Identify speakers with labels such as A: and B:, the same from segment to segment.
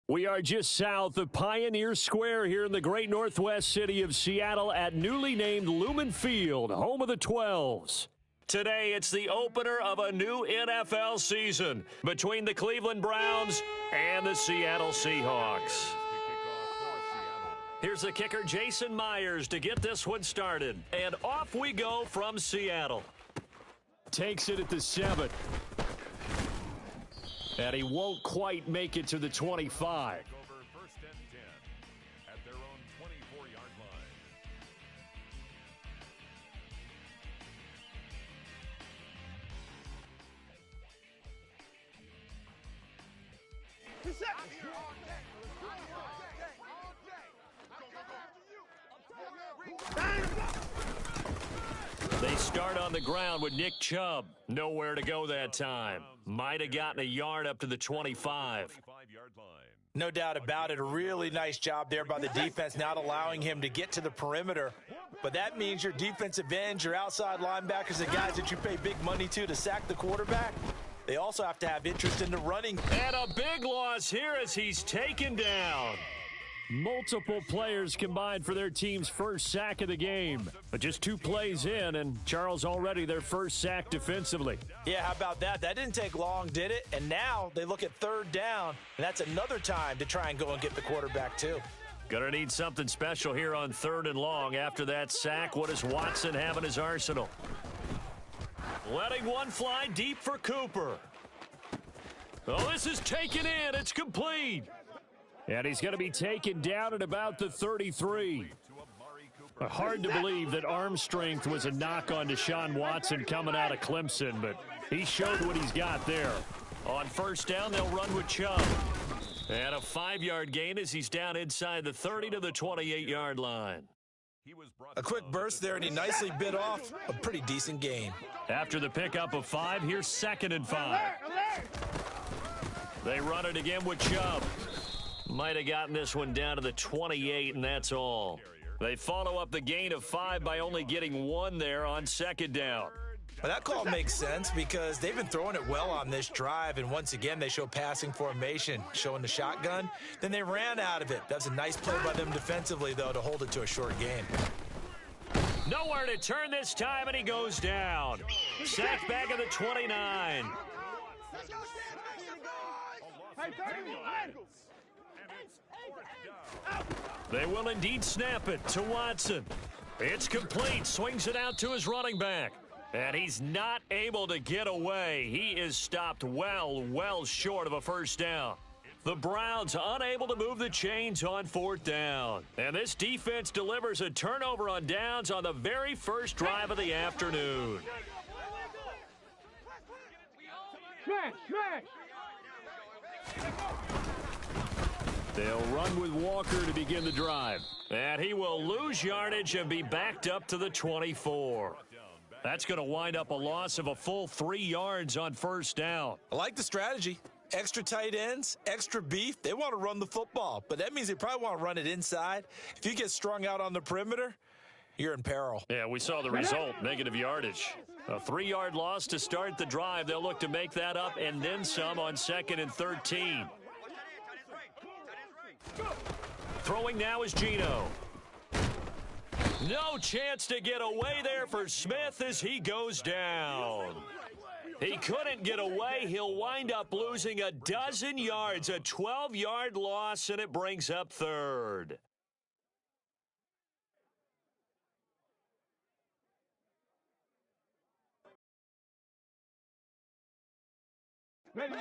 A: We are just south of Pioneer Square here in the great northwest city of Seattle at newly named Lumen Field, home of the 12s. Today, it's the opener of a new NFL season between the Cleveland Browns and the Seattle Seahawks. Here's the kicker, Jason Myers, to get this one started. And off we go from Seattle. Takes it at the 7. And he won't quite make it to the 25.
B: First and 10 at their own 24-yard line.
A: They start on the ground with Nick Chubb. Nowhere to go that time. Might have gotten a yard up to the 25.
C: No doubt about it. A really nice job there by the defense, not allowing him to get to the perimeter. But that means your defensive ends, your outside linebackers, the guys that you pay big money to sack the quarterback, they also have to have interest in the running.
A: And a big loss here as he's taken down. Multiple players combined for their team's first sack of the game. But just 2 plays in, and Charles already their first sack defensively.
C: Yeah, how about that? That didn't take long, did it? And now they look at 3rd down, and that's another time to try and go and get the quarterback too.
A: Gonna need something special here on 3rd and long. After that sack, what does Watson have in his arsenal? Letting one fly deep for Cooper. Oh, this is taken in. It's complete. And he's going to be taken down at about the 33. Hard to believe that arm strength was a knock on Deshaun Watson coming out of Clemson, but he showed what he's got there. On 1st down, they'll run with Chubb. And a 5-yard gain as he's down inside the 30 to the 28-yard line.
C: A quick burst there, and he nicely bit off a pretty decent gain.
A: After the pickup of 5, here's 2nd and 5. They run it again with Chubb. Might have gotten this one down to the 28, and that's all. They follow up the gain of 5 by only getting 1 there on 2nd down.
C: Well, that call makes sense because they've been throwing it well on this drive, and once again, they show passing formation, showing the shotgun. Then they ran out of it. That's a nice play by them defensively, though, to hold it to a short gain.
A: Nowhere to turn this time, and he goes down. Sacked back at the 29. They will indeed snap it to Watson. It's complete. Swings it out to his running back. And he's not able to get away. He is stopped well short of a 1st down. The Browns unable to move the chains on 4th down. And this defense delivers a turnover on downs on the very first drive of the afternoon. They'll run with Walker to begin the drive. And he will lose yardage and be backed up to the 24. That's going to wind up a loss of a full 3 yards on 1st down.
C: I like the strategy. Extra tight ends, extra beef. They want to run the football, but that means they probably want to run it inside. If you get strung out on the perimeter, you're in peril.
A: Yeah, we saw the result, negative yardage. A 3-yard loss to start the drive. They'll look to make that up and then some on 2nd and 13. Throwing now is Geno. No chance to get away there for Smith as he goes down. He couldn't get away. He'll wind up losing a dozen yards, a 12-yard loss, and it brings up 3rd.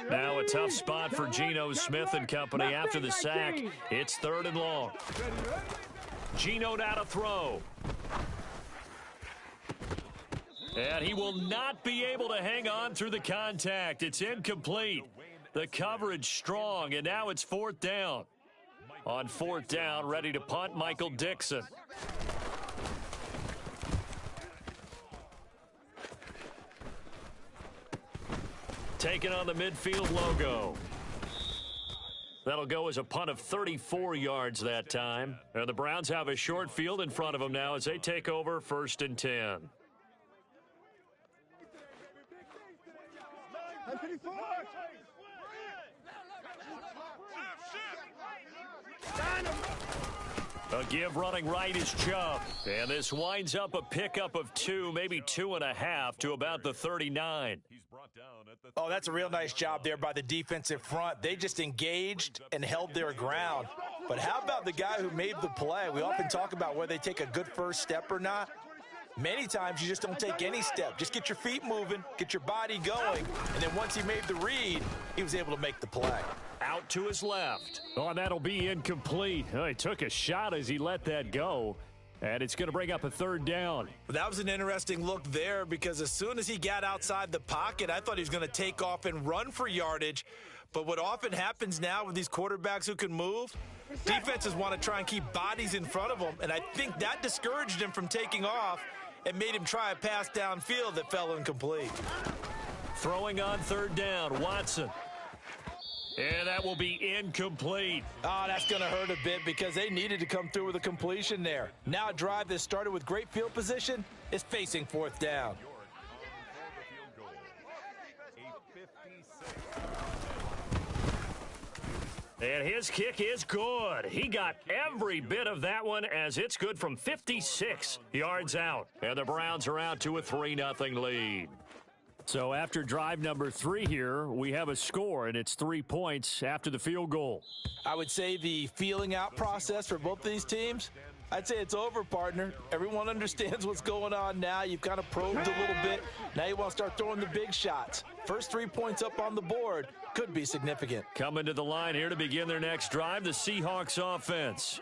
A: Now a tough spot for Geno Smith and company after the sack. It's 3rd and long. Geno now to throw. And he will not be able to hang on through the contact. It's incomplete. The coverage strong, and now it's 4th down. On 4th down, ready to punt, Michael Dixon. Taking on the midfield logo. That'll go as a punt of 34 yards that time. And the Browns have a short field in front of them now as they take over 1st and 10. A give running right is Chubb. And this winds up a pickup of 2, maybe 2.5 to about the 39.
C: Oh, that's a real nice job there by the defensive front. They just engaged and held their ground. But how about the guy who made the play? We often talk about whether they take a good first step or not. Many times you just don't take any step. Just get your feet moving, get your body going, and then once he made the read, he was able to make the play.
A: Out to his left. Oh, and that'll be incomplete. Oh, he took a shot as he let that go, and it's going to bring up a third down.
C: That was an interesting look there because as soon as he got outside the pocket, I thought he was going to take off and run for yardage. But what often happens now with these quarterbacks who can move, defenses want to try and keep bodies in front of them, and I think that discouraged him from taking off and made him try a pass downfield that fell incomplete.
A: Throwing on third down, Watson. And that will be incomplete.
C: Oh, that's going to hurt a bit because they needed to come through with a completion there. Now a drive that started with great field position is facing fourth down.
A: And his kick is good. He got every bit of that one as it's good from 56 yards out. And the Browns are out to a 3-0 lead. So after drive number 3 here, we have a score, and it's 3 points after the field goal.
C: I would say the feeling out process for both these teams, I'd say it's over, partner. Everyone understands what's going on now. You've kind of probed a little bit. Now you want to start throwing the big shots. First 3 points up on the board could be significant.
A: Coming to the line here to begin their next drive, the Seahawks offense.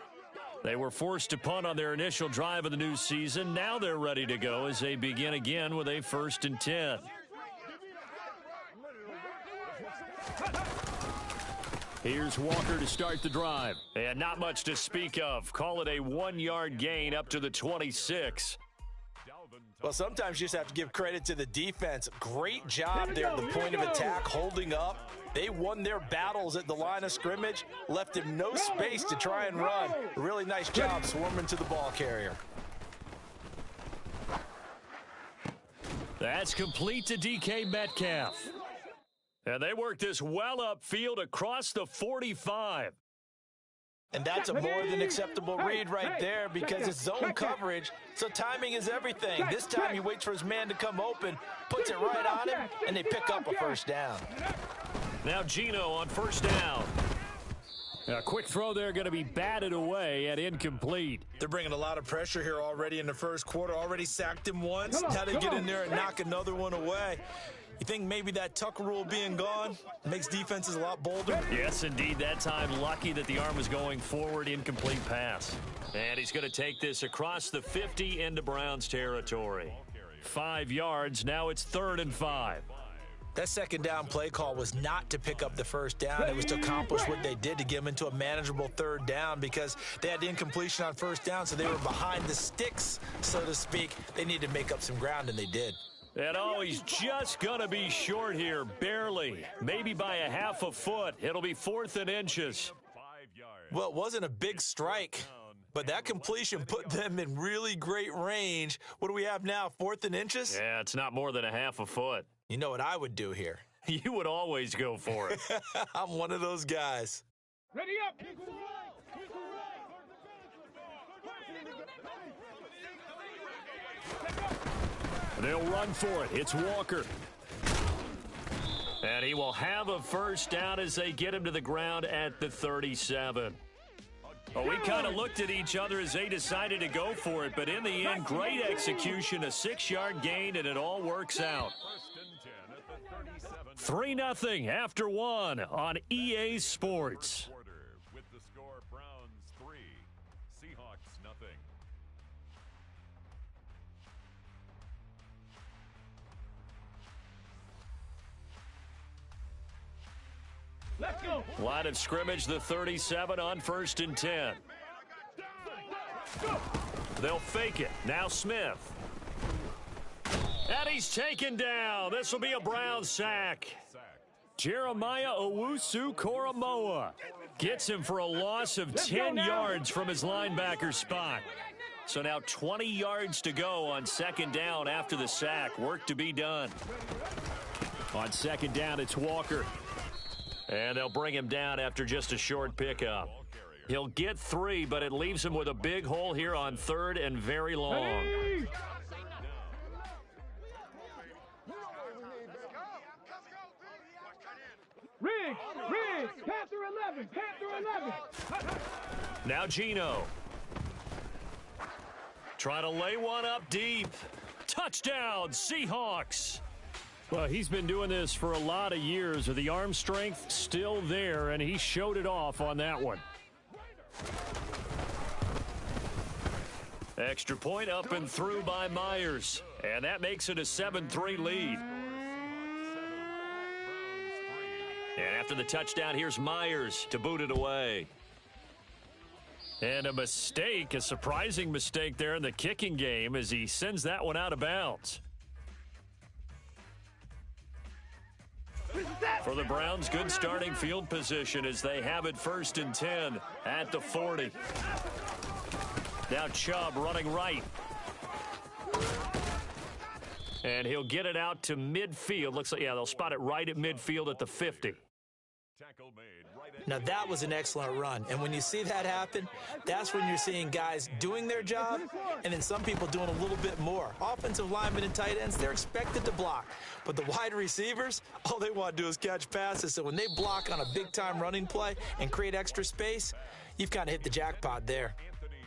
A: They were forced to punt on their initial drive of the new season. Now they're ready to go as they begin again with a 1st and 10. Here's Walker to start the drive. And not much to speak of. Call it a 1-yard gain up to the 26.
C: Well, sometimes you just have to give credit to the defense. Great job there at the point of attack, holding up. They won their battles at the line of scrimmage, left him no space to try and run. A really nice job swarming to the ball carrier.
A: That's complete to DK Metcalf. And they work this well upfield across the 45.
C: And that's a more than acceptable read right there because it's zone coverage, so timing is everything. This time he waits for his man to come open, puts it right on him, and they pick up a first down.
A: Now Geno on first down. A quick throw there going to be batted away and incomplete.
C: They're bringing a lot of pressure here already in the first quarter. Already sacked him once. Now they get in there and knock another one away. You think maybe that Tucker rule being gone makes defenses a lot bolder?
A: Yes, indeed. That time lucky that the arm was going forward. Incomplete pass. And he's going to take this across the 50 into Browns territory. 5 yards. Now it's 3rd and 5.
C: That second down play call was not to pick up the first down. It was to accomplish what they did to get them into a manageable 3rd down because they had the incompletion on first down, so they were behind the sticks, so to speak. They needed to make up some ground, and they did.
A: And oh, he's just going to be short here, barely. Maybe by a half a foot. It'll be 4th and inches.
C: Well, it wasn't a big strike, but that completion put them in really great range. What do we have now, 4th and inches?
A: Yeah, it's not more than a half a foot.
C: You know what I would do here?
A: You would always go for it.
C: I'm one of those guys.
D: Ready up!
A: They'll run for it. It's Walker. And he will have a first down as they get him to the ground at the 37. Oh, we kind of looked at each other as they decided to go for it, but in the end, great execution, a 6-yard gain, and it all works out. 3-0 after 1 on EA Sports.
B: With the score, Browns 3, Seahawks 0.
D: Let's go!
A: Line of scrimmage, the 37 on 1st and 10. They'll fake it. Now Smith. And he's taken down. This will be a Brown sack. Jeremiah Owusu-Koramoah gets him for a loss of 10 yards from his linebacker spot. So now 20 yards to go on 2nd down after the sack. Work to be done. On 2nd down, it's Walker. And they'll bring him down after just a short pickup. He'll get 3, but it leaves him with a big hole here on 3rd and very long.
D: Riggs, Panther 11.
A: Now Geno. Trying to lay one up deep. Touchdown, Seahawks. Well, he's been doing this for a lot of years. The arm strength still there, and he showed it off on that one. Extra point up and through by Myers. And that makes it a 7-3 lead. And after the touchdown, here's Myers to boot it away. And a mistake, a surprising mistake there in the kicking game as he sends that one out of bounds. For the Browns, good starting field position as they have it 1st and 10 at the 40. Now Chubb running right. And he'll get it out to midfield. Looks like, yeah, they'll spot it right at midfield at the 50.
C: Now, that was an excellent run. And when you see that happen, that's when you're seeing guys doing their job and then some people doing a little bit more. Offensive linemen and tight ends, they're expected to block. But the wide receivers, all they want to do is catch passes. So when they block on a big-time running play and create extra space, you've kind of hit the jackpot there.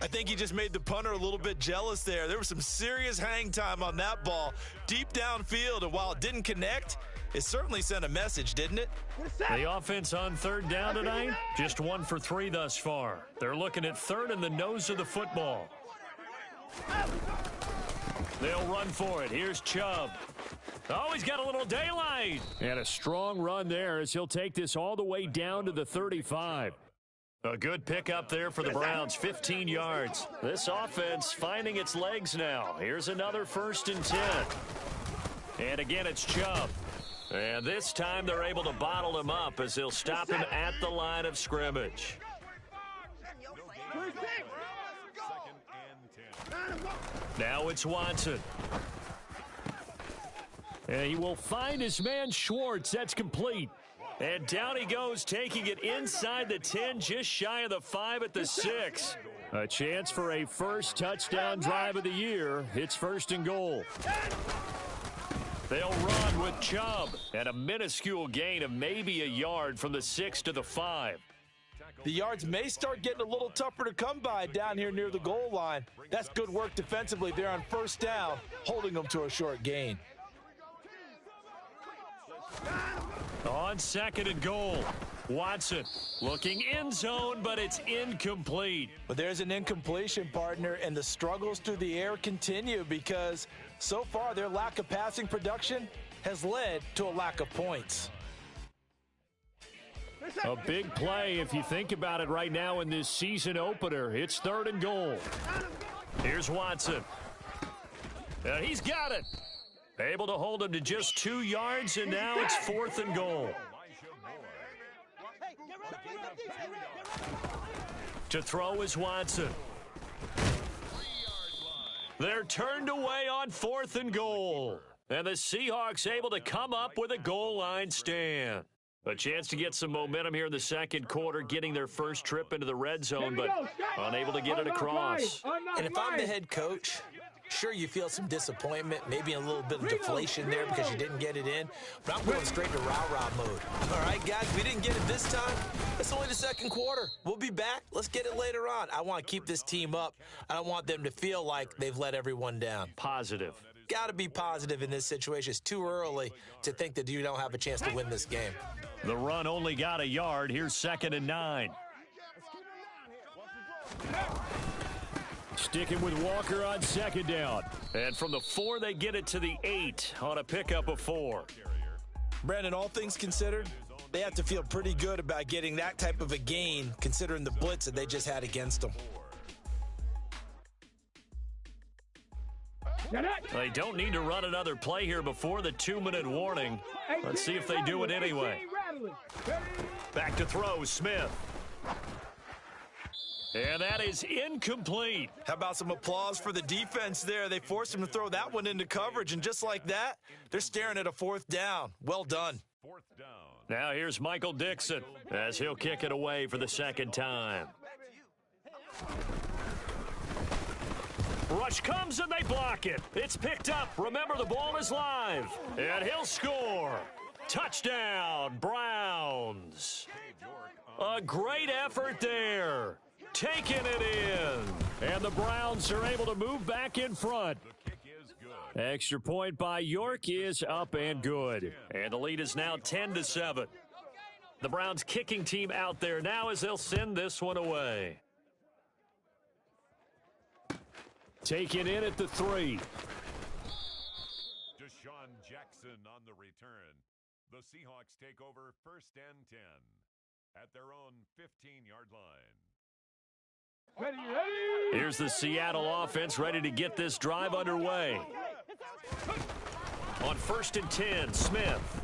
C: I think he just made the punter a little bit jealous there. There was some serious hang time on that ball deep downfield, and while it didn't connect, it certainly sent a message, didn't it?
A: The offense on 3rd down tonight, just 1 for 3 thus far. They're looking at 3rd and the nose of the football. They'll run for it. Here's Chubb. Oh, he's got a little daylight. And a strong run there as he'll take this all the way down to the 35. A good pickup there for the Browns, 15 yards. This offense finding its legs now. Here's another 1st and 10. And again, it's Chubb. And this time they're able to bottle him up as they'll stop him at the line of scrimmage. Now it's Watson. And he will find his man Schwartz. That's complete. And down he goes, taking it inside the 10, just shy of the 5 at the 6. A chance for a first touchdown drive of the year. It's 1st and goal. They'll run with Chubb, and a minuscule gain of maybe a yard from the 6 to the 5.
C: The yards may start getting a little tougher to come by down here near the goal line. That's good work defensively there on 1st down, holding them to a short gain.
A: On 2nd and goal, Watson looking end zone, but it's incomplete.
C: But there's an incompletion, partner, and the struggles through the air continue because so far their lack of passing production has led to a lack of points.
A: A big play if you think about it right now in this season opener. It's 3rd and goal. Here's Watson. And he's got it. Able to hold him to just 2 yards, and now it's 4th and goal. To throw is Watson. They're turned away on 4th and goal. And the Seahawks able to come up with a goal line stand. A chance to get some momentum here in the 2nd quarter, getting their first trip into the red zone, but unable to get it across.
C: And if I'm the head coach, sure, you feel some disappointment, maybe a little bit of deflation there because you didn't get it in, but I'm going straight to rah-rah mode. All right, guys, we didn't get it this time. It's only the 2nd quarter. We'll be back. Let's get it later on. I want to keep this team up. I don't want them to feel like they've let everyone down.
A: Positive.
C: Got to be positive in this situation. It's too early to think that you don't have a chance to win this game.
A: The run only got a yard. Here's 2nd and 9. Sticking with Walker on 2nd down. And from the 4, they get it to the 8 on a pickup of 4.
C: Brandon, all things considered, they have to feel pretty good about getting that type of a gain considering the blitz that they just had against them.
A: They don't need to run another play here before the 2-minute warning. Let's see if they do it anyway. Back to throw, Smith. And that is incomplete.
C: How about some applause for the defense there? They forced him to throw that one into coverage, and just like that, they're staring at a 4th down. Well done.
B: fourth down.
A: Now here's Michael Dixon as he'll kick it away for the second time. Rush comes and they block it. It's picked up. Remember, the ball is live. And he'll score. Touchdown, Browns. A great effort there. Taking it in. And the Browns are able to move back in front.
B: The kick is good.
A: Extra point by York is up and good. And the lead is now 10-7. The Browns kicking team out there now as they'll send this one away. Taken in at the 3.
B: Deshaun Jackson on the return. The Seahawks take over 1st and 10 at their own 15-yard line.
D: Ready, ready.
A: Here's the Seattle offense ready to get this drive underway. On 1st and 10, Smith.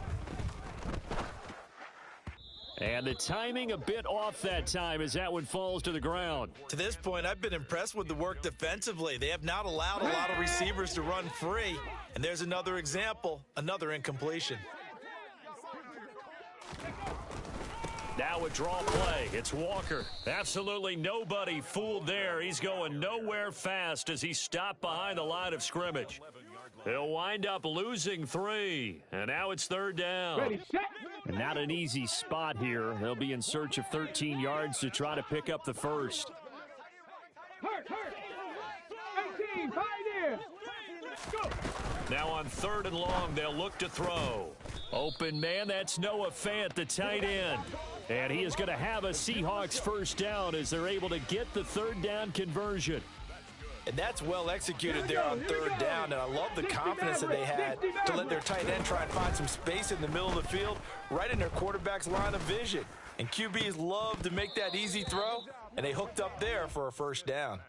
A: And the timing a bit off that time as that one falls to the ground.
C: To this point, I've been impressed with the work defensively. They have not allowed a lot of receivers to run free. And there's another example, another incompletion.
A: Now a draw play. It's Walker. Absolutely nobody fooled there. He's going nowhere fast as he stopped behind the line of scrimmage. He'll wind up losing 3. And now it's 3rd down.
D: Ready, set.
A: And not an easy spot here. They'll be in search of 13 yards to try to pick up the first.
D: Hurt. 18, pioneer. Go.
A: Now on 3rd and long, they'll look to throw. Open man, that's Noah Fant, the tight end. And he is going to have a Seahawks first down as they're able to get the 3rd down conversion.
C: And that's well executed there on 3rd down, and I love the confidence that they had to let their tight end try and find some space in the middle of the field, right in their quarterback's line of vision. And QBs love to make that easy throw, and they hooked up there for a first down.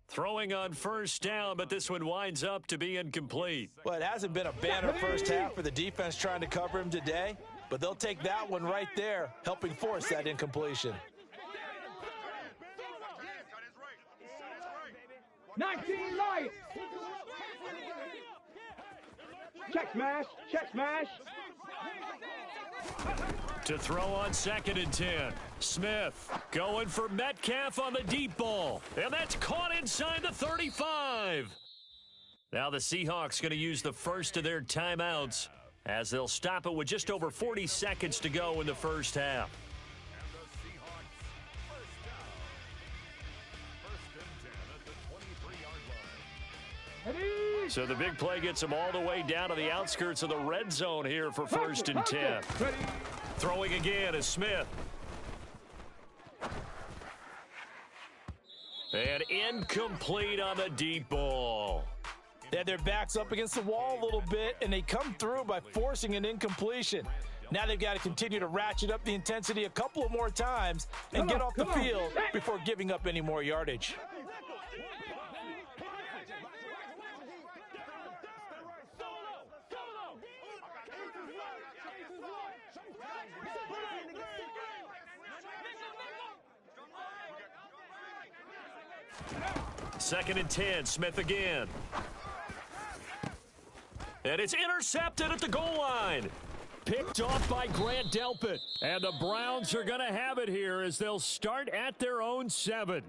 A: Throwing on 1st down, but this one winds up to be incomplete.
C: Well, it hasn't been a banner first half for the defense trying to cover him today, but they'll take that one right there, helping force that incompletion.
D: 19 light. Check smash.
A: To throw on 2nd and 10. Smith going for Metcalf on the deep ball. And that's caught inside the 35. Now the Seahawks going to use the first of their timeouts as they'll stop it with just over 40 seconds to go in the first half. So the big play gets them all the way down to the outskirts of the red zone here for 1st and 10. Throwing again is Smith. And incomplete on the deep ball.
C: They had their backs up against the wall a little bit, and they come through by forcing an incompletion. Now they've got to continue to ratchet up the intensity a couple of more times and get off the field before giving up any more yardage.
A: Second and 10, Smith again. And it's intercepted at the goal line. Picked off by Grant Delpit. And the Browns are going to have it here as they'll start at their own 7.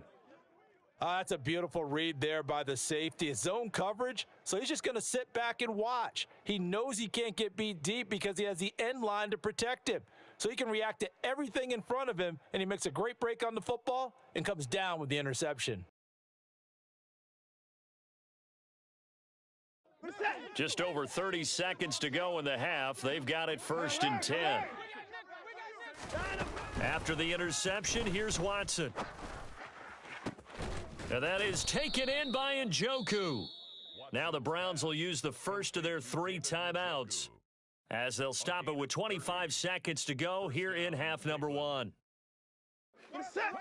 C: That's a beautiful read there by the safety. It's zone coverage, so he's just going to sit back and watch. He knows he can't get beat deep because he has the end line to protect him. So he can react to everything in front of him, and he makes a great break on the football and comes down with the interception.
A: Just over 30 seconds to go in the half. They've got it 1st and 10. After the interception, here's Watson. And that is taken in by Njoku. Now the Browns will use the first of their 3 timeouts as they'll stop it with 25 seconds to go here in half number 1.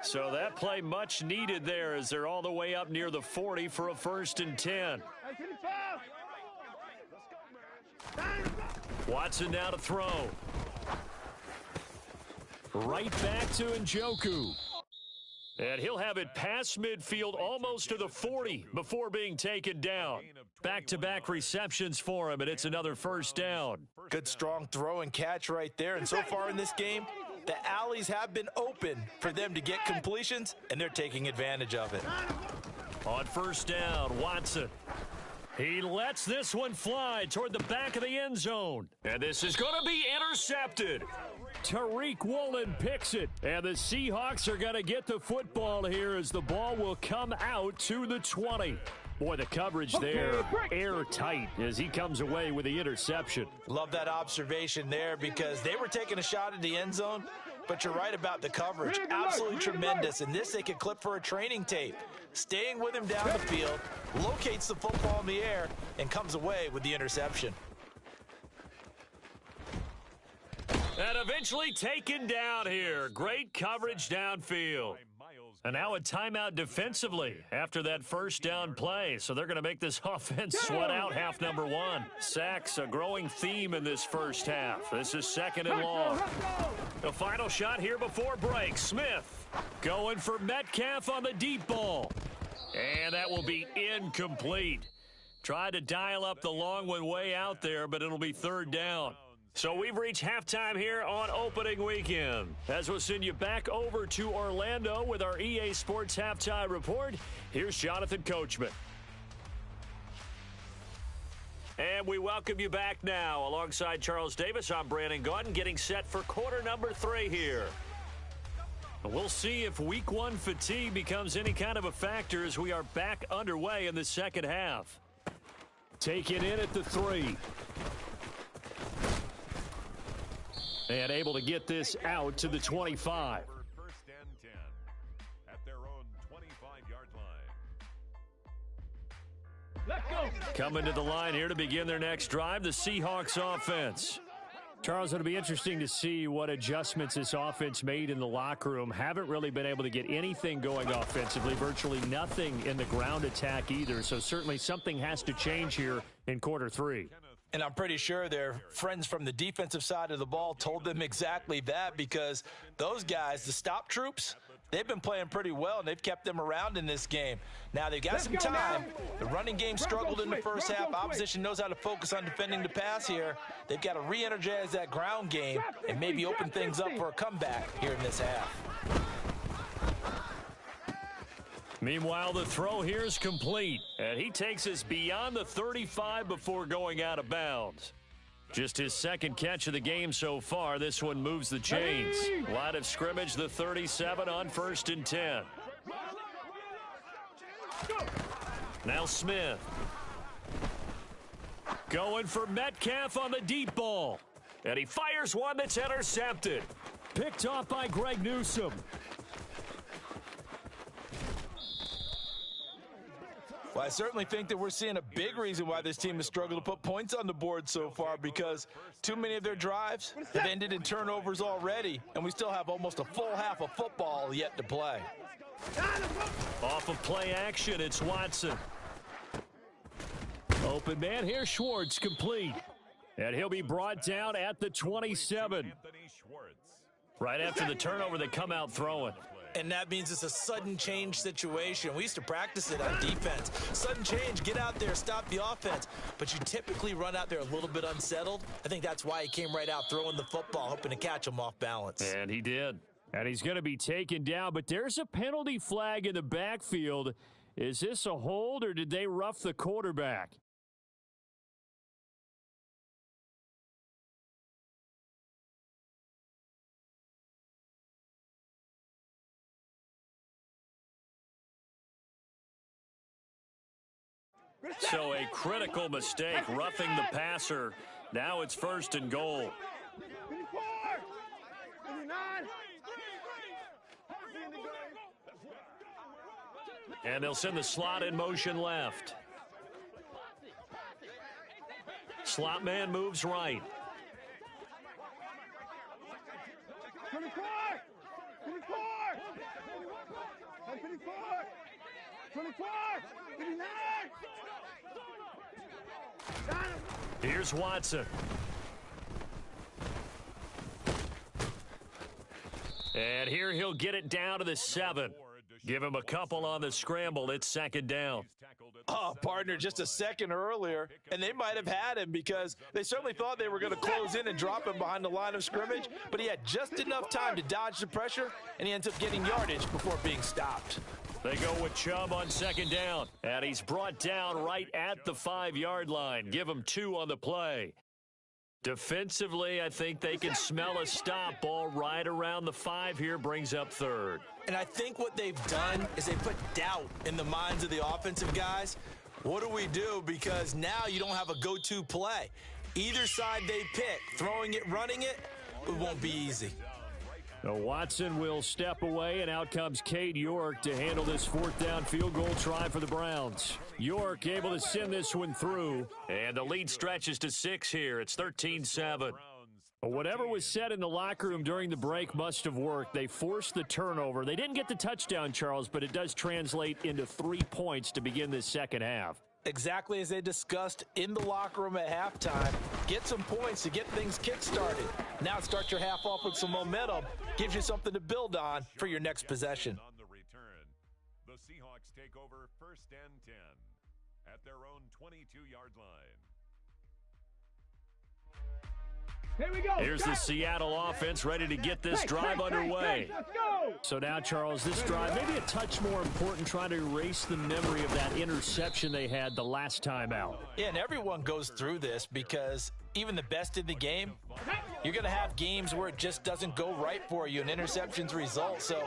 A: So that play much needed there as they're all the way up near the 40 for a 1st and 10. Watson now to throw. Right back to Njoku. And he'll have it past midfield almost to the 40 before being taken down. Back-to-back receptions for him, and it's another first down.
C: Good, strong throw and catch right there. And so far in this game, the alleys have been open for them to get completions, and they're taking advantage of it.
A: On first down, Watson. He lets this one fly toward the back of the end zone. And this is going to be intercepted. Tariq Woolen picks it. And the Seahawks are going to get the football here as the ball will come out to the 20. Boy, the coverage there, airtight as he comes away with the interception.
C: Love that observation there because they were taking a shot at the end zone, but you're right about the coverage. Absolutely tremendous. And this they could clip for a training tape. Staying with him down the field, locates the football in the air, and comes away with the interception.
A: And eventually taken down here. Great coverage downfield. And now a timeout defensively after that first down play. So they're going to make this offense sweat out half number one. Sacks, a growing theme in this first half. This is second and long. The final shot here before break. Smith going for Metcalf on the deep ball. And that will be incomplete. Tried to dial up the long one way out there, but it'll be third down. So we've reached halftime here on opening weekend. As we'll send you back over to Orlando with our EA Sports Halftime Report, here's Jonathan Coachman. And we welcome you back now. Alongside Charles Davis, I'm Brandon Gaudin, getting set for quarter number 3 here. We'll see if week 1 fatigue becomes any kind of a factor as we are back underway in the second half. Taken in at the 3. And able to get this out to the 25.
B: First and 10 at their own 25-yard line.
D: Let's go.
A: Coming to the line here to begin their next drive, the Seahawks offense. Charles, it'll be interesting to see what adjustments this offense made in the locker room. Haven't really been able to get anything going offensively, virtually nothing in the ground attack either. So certainly something has to change here in quarter 3.
C: And I'm pretty sure their friends from the defensive side of the ball told them exactly that because those guys, the stop troops, they've been playing pretty well, and they've kept them around in this game. Now, they've got some time. The running game struggled in the first half. Opposition knows how to focus on defending the pass here. They've got to re-energize that ground game and maybe open things up for a comeback here in this half.
A: Meanwhile, the throw here is complete, and he takes us beyond the 35 before going out of bounds. Just his second catch of the game so far. This one moves the chains. Line of scrimmage, the 37 on first and 10. Now Smith. Going for Metcalf on the deep ball. And he fires one that's intercepted. Picked off by Greg Newsome.
C: Well, I certainly think that we're seeing a big reason why this team has struggled to put points on the board so far because too many of their drives have ended in turnovers already, and we still have almost a full half of football yet to play.
A: Off of play action, it's Watson. Open man here, Schwartz, complete. And he'll be brought down at the 27. Right after the turnover, they come out throwing.
C: And that means it's a sudden change situation. We used to practice it on defense. Sudden change, get out there, stop the offense. But you typically run out there a little bit unsettled. I think that's why he came right out throwing the football, hoping to catch him off balance.
A: And he did. And he's going to be taken down. But there's a penalty flag in the backfield. Is this a hold or did they rough the quarterback? So a critical mistake, roughing the passer. Now it's first and goal.
D: 54, 59.
A: And they'll send the slot in motion left. Slot man moves right.
D: 24, 24, 54, 24, 59.
A: Here's Watson. And here he'll get it down to the 7. Give him a couple on the scramble. It's second down.
C: Oh, partner, just a second earlier, and they might have had him because they certainly thought they were going to close in and drop him behind the line of scrimmage, but he had just enough time to dodge the pressure, and he ends up getting yardage before being stopped.
A: They go with Chubb on second down, and he's brought down right at the 5-yard line. Give him 2 on the play. Defensively, I think they can smell a stop ball right around the 5 here, brings up third.
C: And I think what they've done is they put doubt in the minds of the offensive guys. What do we do? Because now you don't have a go-to play. Either side they pick, throwing it, running it, it won't be easy.
A: Now Watson will step away, and out comes Cade York to handle this 4th down field goal try for the Browns. York able to send this one through, and the lead stretches to 6 here. It's 13-7. Whatever was said in the locker room during the break must have worked. They forced the turnover. They didn't get the touchdown, Charles, but it does translate into 3 points to begin this second half.
C: Exactly as they discussed in the locker room at halftime. Get some points to get things kick-started. Now start your half off with some momentum. Gives you something to build on for your next possession.
B: On the return, the Seahawks take over 1st and 10 at their own 22-yard line.
D: Here we go.
A: Here's the Seattle offense ready to get this drive underway.
D: Let's go.
A: So now, Charles, this drive maybe a touch more important, trying to erase the memory of that interception they had the last time out.
C: Yeah, and everyone goes through this because even the best in the game, you're going to have games where it just doesn't go right for you and interceptions result. So,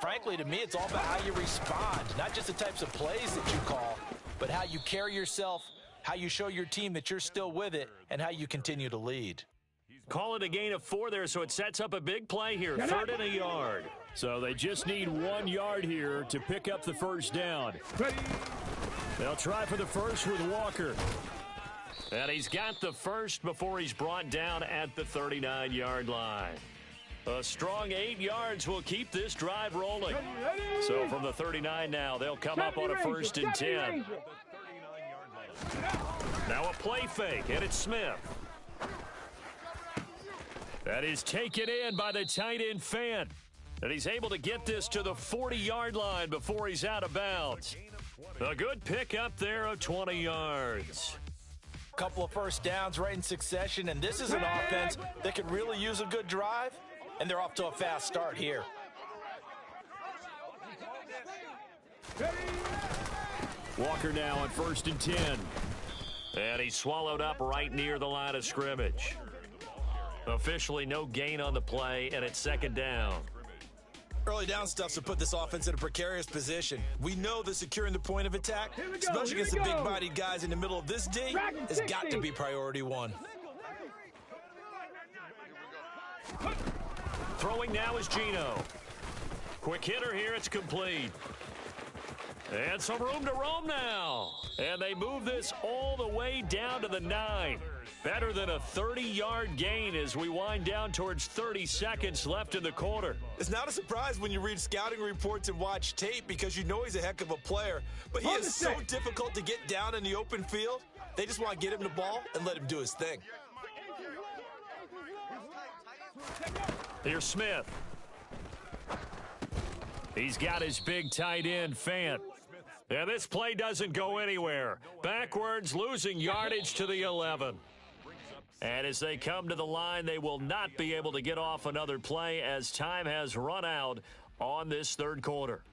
C: frankly, to me, it's all about how you respond, not just the types of plays that you call, but how you carry yourself, how you show your team that you're still with it, and how you continue to lead.
A: Call it a gain of 4 there, so it sets up a big play here, 3rd and a yard. So they just need 1 yard here to pick up the 1st down. They'll try for the first with Walker. And he's got the first before he's brought down at the 39-yard line. A strong 8 yards will keep this drive rolling. So from the 39 now, they'll come up on a 1st and 10. Now a play fake, and it's Smith. That is taken in by the tight end Fant. And he's able to get this to the 40-yard line before he's out of bounds. A good pickup there of 20 yards.
C: Couple of 1st downs right in succession, and this is an offense that could really use a good drive, and they're off to a fast start here.
A: Walker now on 1st and 10. And he's swallowed up right near the line of scrimmage. Officially no gain on the play, and it's 2nd down.
C: Early down stuff to put this offense in a precarious position. We know that securing the point of attack, especially against the big-bodied guys in the middle of this D, has got to be priority 1.
A: Throwing now is Geno. Quick hitter here, it's complete. And some room to roam now. And they move this all the way down to the 9. Better than a 30-yard gain as we wind down towards 30 seconds left in the quarter.
C: It's not a surprise when you read scouting reports and watch tape because you know he's a heck of a player. But he is so difficult to get down in the open field. They just want to get him the ball and let him do his thing.
A: Here's Smith. He's got his big tight end, Fant. And this play doesn't go anywhere. Backwards, losing yardage to the 11. And as they come to the line, they will not be able to get off another play as time has run out on this 3rd quarter.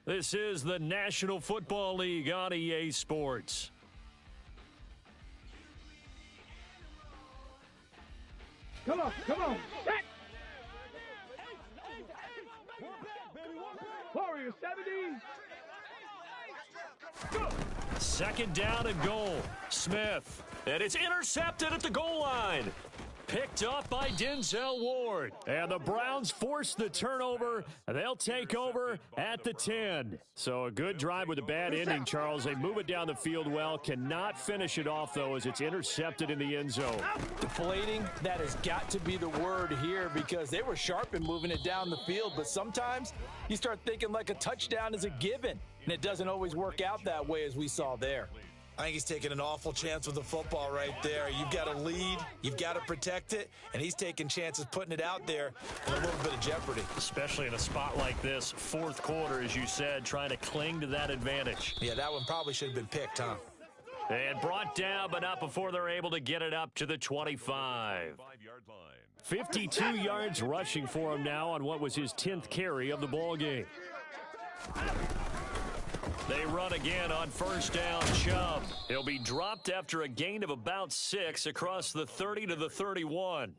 A: This is the National Football League on EA Sports.
D: Come on. Set. Warrior 70.
A: 2nd down and goal. Smith. And it's intercepted at the goal line. Picked up by Denzel Ward. And the Browns force the turnover. They'll take over at the 10. So a good drive with a bad ending, Charles. They move it down the field well. Cannot finish it off, though, as it's intercepted in the end zone.
C: Deflating, that has got to be the word here because they were sharp in moving it down the field. But sometimes you start thinking like a touchdown is a given. And it doesn't always work out that way as we saw there. I think he's taking an awful chance with the football right there. You've got to lead, you've got to protect it, and he's taking chances putting it out there in a little bit of jeopardy.
A: Especially in a spot like this, fourth quarter, as you said, trying to cling to that advantage.
C: Yeah, that one probably should have been picked, huh?
A: And brought down, but not before they're able to get it up to the 25. 52 yards rushing for him now on what was his 10th carry of the ball game. They run again on first down. Chubb. He'll be dropped after a gain of about 6 across the 30 to the 31.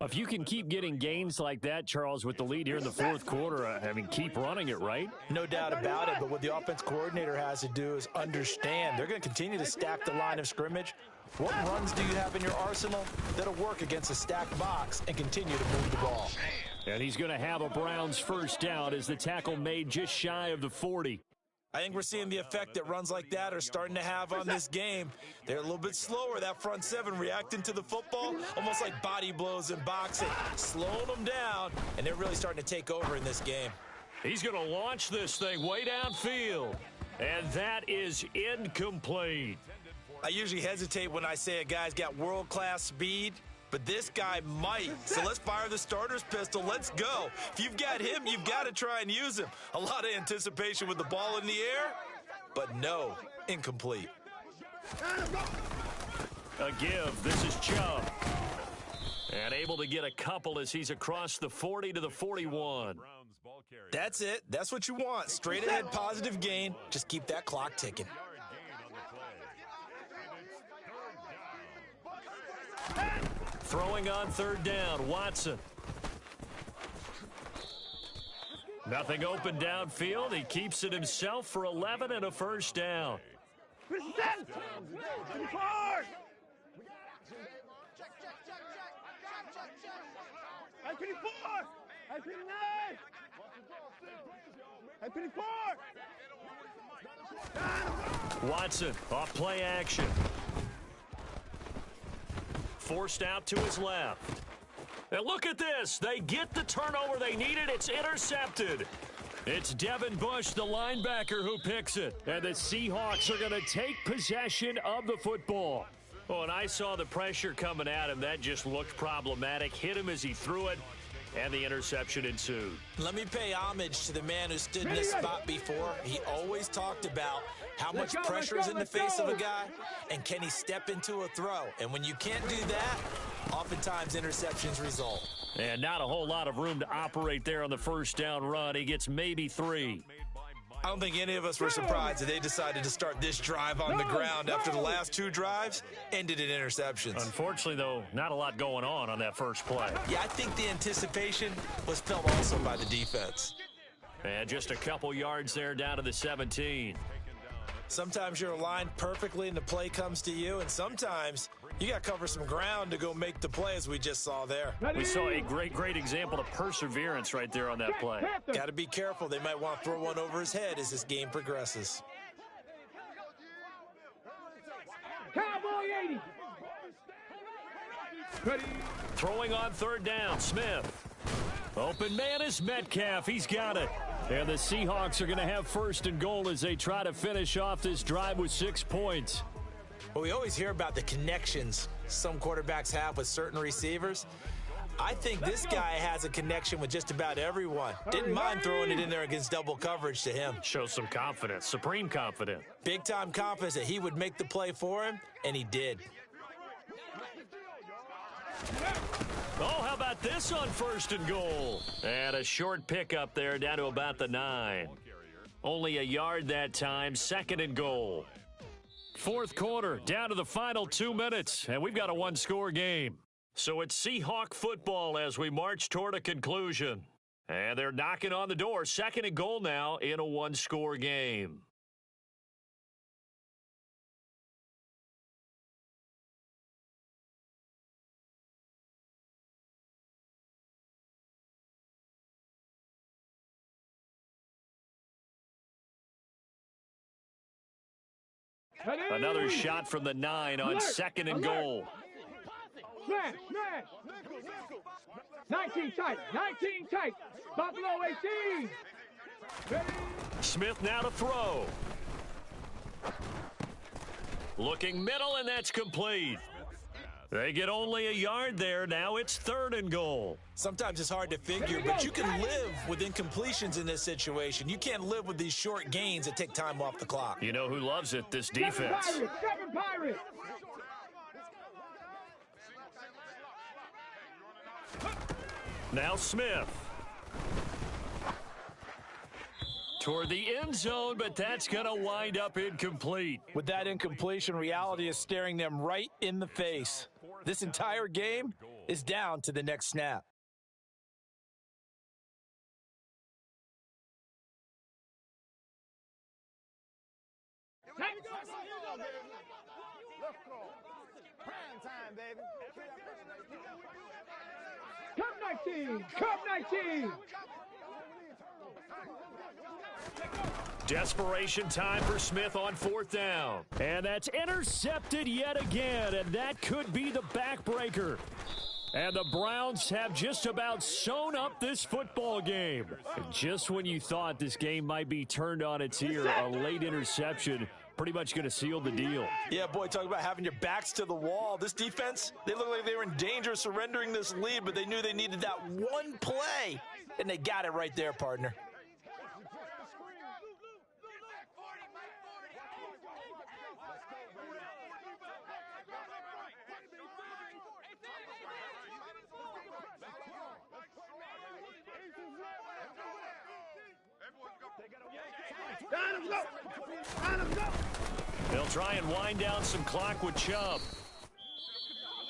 A: If you can keep getting gains like that, Charles, with the lead here in the fourth quarter, I mean, keep running it, right?
C: No doubt about it, but what the offense coordinator has to do is understand they're going to continue to stack the line of scrimmage. What runs do you have in your arsenal that'll work against a stacked box and continue to move the ball?
A: And he's going to have a Browns first down as the tackle made just shy of the 40.
C: I think we're seeing the effect that runs like that are starting to have on this game. They're a little bit slower, that front seven, reacting to the football, almost like body blows in boxing, slowing them down, and they're really starting to take over in this game.
A: He's going to launch this thing way downfield, and that is incomplete.
C: I usually hesitate when I say a guy's got world-class speed, but this guy might. So let's fire the starter's pistol. Let's go. If you've got him, you've got to try and use him. A lot of anticipation with the ball in the air, but no, incomplete.
A: A give. This is Chubb. And able to get a couple as he's across the 40 to the 41.
C: That's it. That's what you want. Straight ahead, positive gain. Just keep that clock ticking.
A: Throwing on third down, Watson. Nothing open downfield. He keeps it himself for 11 and a first down. Watson off play action. Forced out to his left. And look at this. They get the turnover they needed. It's intercepted. It's Devin Bush, the linebacker, who picks it. And the Seahawks are going to take possession of the football. Oh, and I saw the pressure coming at him. That just looked problematic. Hit him as he threw it, and the interception ensued.
C: Let me pay homage to the man who stood in this spot before. He always talked about how much pressure is in the face of a guy, and can he step into a throw? And when you can't do that, oftentimes interceptions result.
A: And not a whole lot of room to operate there on the first down run. He gets maybe 3.
C: I don't think any of us were surprised that they decided to start this drive on the ground after the last 2 drives ended in interceptions.
A: Unfortunately, though, not a lot going on that first play.
C: Yeah, I think the anticipation was felt also by the defense.
A: And just a couple yards there down to the 17.
C: Sometimes you're aligned perfectly and the play comes to you, and sometimes you got to cover some ground to go make the play, as we just saw there.
A: We saw a great example of perseverance right there on that play.
C: Got to be careful. They might want to throw one over his head as this game progresses.
D: Cowboy 80. Ready.
A: Throwing on third down, Smith. Open man is Metcalf. He's got it. And the Seahawks are going to have first and goal as they try to finish off this drive with 6 points.
C: Well, we always hear about the connections some quarterbacks have with certain receivers. I think this guy has a connection with just about everyone. Didn't mind throwing it in there against double coverage to him.
A: Shows some confidence, supreme confidence.
C: Big-time confidence that he would make the play for him, and he did.
A: Oh, how about this on first and goal? And a short pickup there down to about the 9. Only a yard that time, second and goal. Fourth quarter, down to the final 2 minutes, and we've got a one-score game. So it's Seahawk football as we march toward a conclusion. And they're knocking on the door, second and goal now in a one-score game. Another shot from the 9 on second and goal.
D: Smash, smash. 19 tight, 19 tight. Buffalo 18. Ready.
A: Smith now to throw. Looking middle, and that's complete. They get only a yard there. Now it's 3rd and goal.
C: Sometimes it's hard to figure, but you can live with incompletions in this situation. You can't live with these short gains that take time off the clock.
A: You know who loves it? This defense.
D: Seven Pirates.
A: Now Smith. Toward the end zone, but that's going to wind up incomplete.
C: With that incompletion, reality is staring them right in the face. This entire game is down to the next snap.
D: Come 19. Come 19.
A: Desperation time for Smith on 4th down. And that's intercepted yet again, and that could be the backbreaker. And the Browns have just about sewn up this football game. Just when you thought this game might be turned on its ear, a late interception pretty much going to seal the deal.
C: Yeah, boy, talk about having your backs to the wall. This defense, they look like they were in danger of surrendering this lead, but they knew they needed that one play, and they got it right there, partner.
A: They'll try and wind down some clock with Chubb.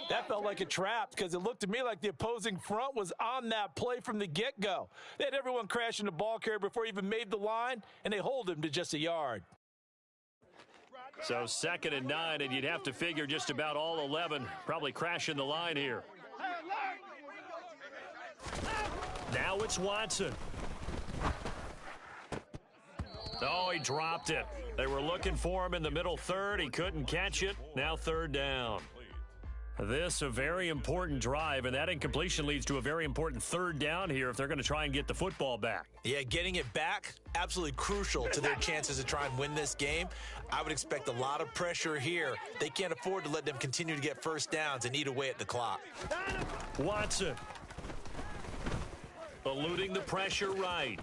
C: That felt like a trap because it looked to me like the opposing front was on that play from the get-go. They had everyone crashing the ball carrier before he even made the line, and they hold him to just a yard.
A: So 2nd and 9, and you'd have to figure just about all 11 probably crashing the line here. Now it's Watson. Oh, he dropped it. They were looking for him in the middle 3rd. He couldn't catch it. Now 3rd down. This a very important drive, and that incompletion leads to a very important 3rd down here if they're going to try and get the football back.
C: Yeah, getting it back, absolutely crucial to their chances to try and win this game. I would expect a lot of pressure here. They can't afford to let them continue to get 1st downs and eat away at the clock.
A: Watson. Eluding the pressure right.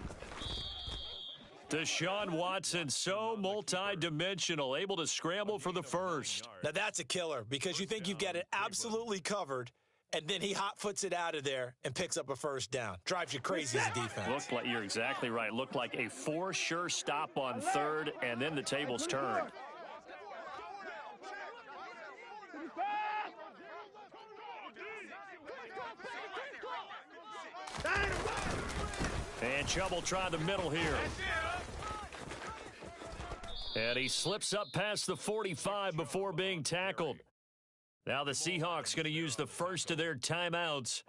A: Deshaun Watson, so multi-dimensional, able to scramble for the 1st.
C: Now that's a killer because you think you've got it absolutely covered, and then he hot-foots it out of there and picks up a 1st down. Drives you crazy as a defense.
A: Looked like, you're exactly right. Looked like a for-sure stop on 3rd, and then the tables turned. And Chubb will try the middle here. And he slips up past the 45 before being tackled. Now the Seahawks going to use the first of their timeouts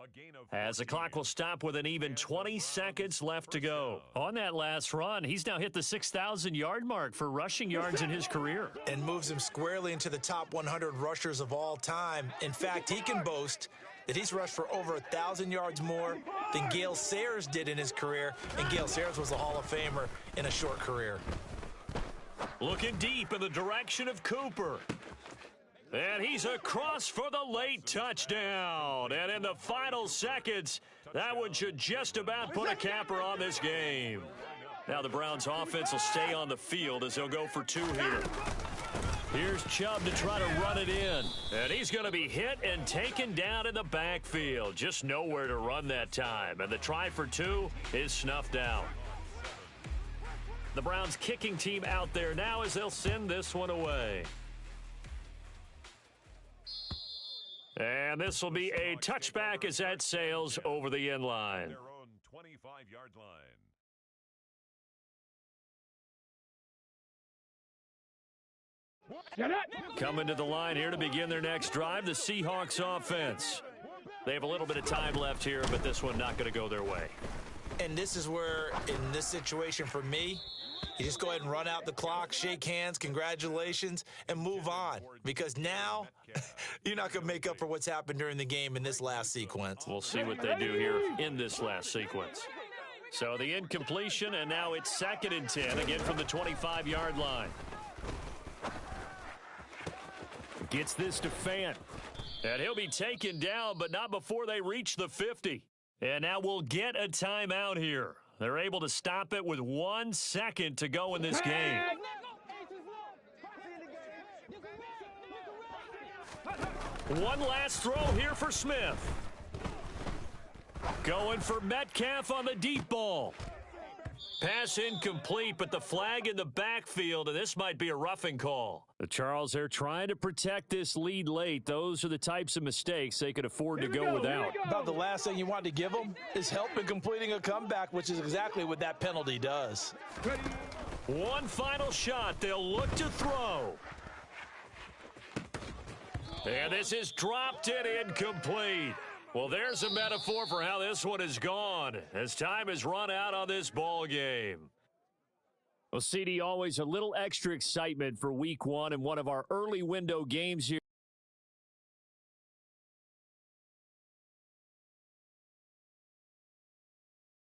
A: as the clock will stop with an even 20 seconds left to go. On that last run, he's now hit the 6,000-yard mark for rushing yards in his career.
C: And moves him squarely into the top 100 rushers of all time. In fact, he can boast that he's rushed for over 1,000 yards more than Gale Sayers did in his career, and Gale Sayers was a Hall of Famer in a short career.
A: Looking deep in the direction of Cooper. And he's across for the late touchdown. And in the final seconds, that one should just about put a capper on this game. Now the Browns offense will stay on the field as they'll go for 2 here. Here's Chubb to try to run it in. And he's going to be hit and taken down in the backfield. Just nowhere to run that time. And the try for 2 is snuffed out. The Browns kicking team out there now as they'll send this one away. And this will be a touchback as that sails over the end line.
B: Their own 25-yard line.
A: Coming to the line here to begin their next drive, the Seahawks offense. They have a little bit of time left here, but this one not going to go their way.
C: And this is where, in this situation for me, you just go ahead and run out the clock, shake hands, congratulations, and move on. Because now, you're not going to make up for what's happened during the game in this last sequence.
A: We'll see what they do here in this last sequence. So the incompletion, and now it's 2nd and 10, again from the 25-yard line. Gets this to Fant. And he'll be taken down, but not before they reach the 50. And now we'll get a timeout here. They're able to stop it with 1 second to go in this game. One last throw here for Smith. Going for Metcalf on the deep ball. Pass incomplete, but the flag in the backfield, and this might be a roughing call. The Charles, they're trying to protect this lead late. Those are the types of mistakes they could afford to go without.
C: About the last thing you want to give them is help in completing a comeback, which is exactly what that penalty does.
A: One final shot. They'll look to throw. And this is dropped and incomplete. Well, there's a metaphor for how this one has gone as time has run out on this ball game. Well, CD, always a little extra excitement for week one and one of our early window games here.